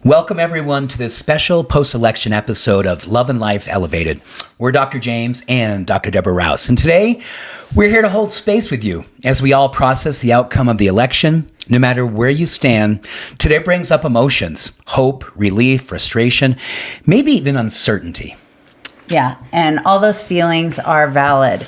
Welcome, everyone, to this special post-election episode of Love and Life Elevated. We're Dr. James and Dr. Deborah Rouse, and today we're here to hold space with you as we all process the outcome of the election. No matter where you stand, today brings up emotions, hope, relief, frustration, maybe even uncertainty. Yeah, and all those feelings are valid.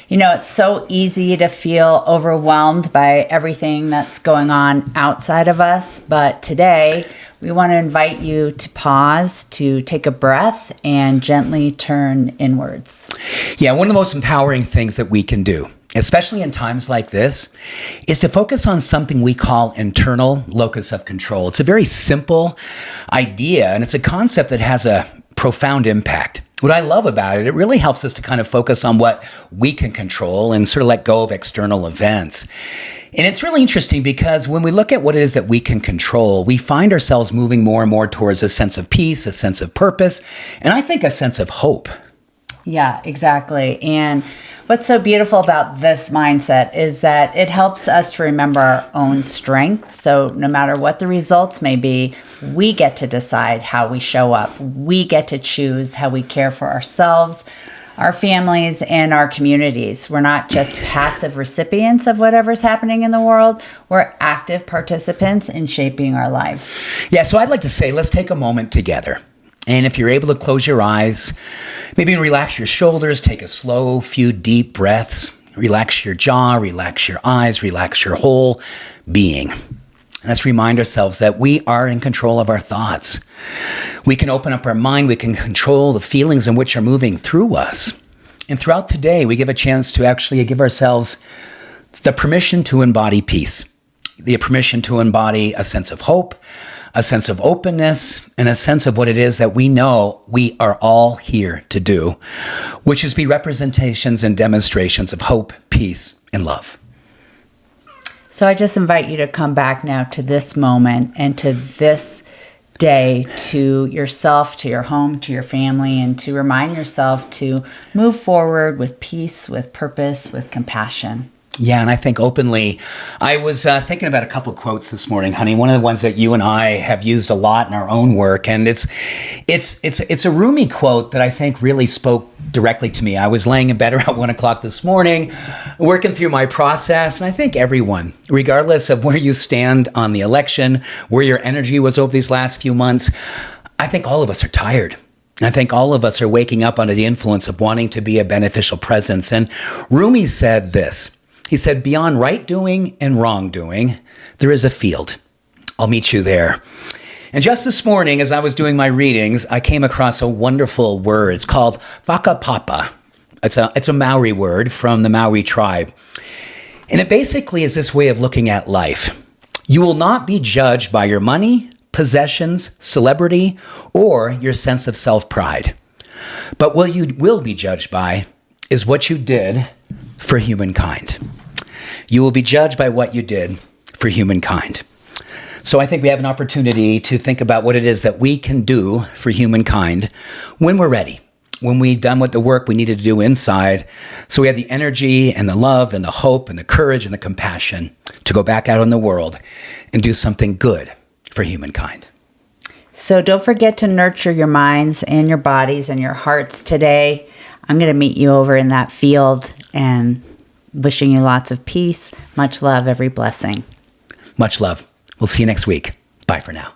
You know, it's so easy to feel overwhelmed by everything that's going on outside of us, but today we want to invite you to pause, to take a breath, and gently turn inwards. Yeah, one of the most empowering things that we can do, especially in times like this, is to focus on something we call internal locus of control. It's a very simple idea, and it's a concept that has a profound impact. What I love about it, it really helps us to kind of focus on what we can control and sort of let go of external events. And it's really interesting because when we look at what it is that we can control, we find ourselves moving more and more towards a sense of peace, a sense of purpose, and I think a sense of hope. Yeah, exactly. And what's so beautiful about this mindset is that it helps us to remember our own strength. So no matter what the results may be, we get to decide how we show up. We get to choose how we care for ourselves, our families, and our communities. We're not just passive recipients of whatever's happening in the world. We're active participants in shaping our lives. Yeah, so I'd like to say, let's take a moment together. And if you're able to close your eyes, maybe relax your shoulders, take a slow few deep breaths, relax your jaw, relax your eyes, relax your whole being. Let's remind ourselves that we are in control of our thoughts. We can open up our mind. We can control the feelings in which are moving through us. And throughout today, we give a chance to actually give ourselves the permission to embody peace, the permission to embody a sense of hope, a sense of openness, and a sense of what it is that we know we are all here to do, which is be representations and demonstrations of hope, peace, and love. So I just invite you to come back now to this moment and to this day, to yourself, to your home, to your family, and to remind yourself to move forward with peace, with purpose, with compassion. Yeah, and I think openly, I was thinking about a couple of quotes this morning, honey. One of the ones that you and I have used a lot in our own work, and it's a Rumi quote that I think really spoke directly to me. I was laying in bed around 1 o'clock this morning, working through my process, and I think everyone, regardless of where you stand on the election, where your energy was over these last few months, I think all of us are tired. I think all of us are waking up under the influence of wanting to be a beneficial presence. And Rumi said this. He said, beyond right doing and wrong doing, there is a field. I'll meet you there. And just this morning, as I was doing my readings, I came across a wonderful word. It's called whakapapa. It's a Maori word from the Maori tribe. And it basically is this way of looking at life. You will not be judged by your money, possessions, celebrity, or your sense of self-pride. But what you will be judged by is what you did for humankind. You will be judged by what you did for humankind. So I think we have an opportunity to think about what it is that we can do for humankind when we're ready, when we've done what the work we needed to do inside. So we have the energy and the love and the hope and the courage and the compassion to go back out in the world and do something good for humankind. So don't forget to nurture your minds and your bodies and your hearts today. I'm going to meet you over in that field, and wishing you lots of peace. Much love, every blessing. Much love. We'll see you next week. Bye for now.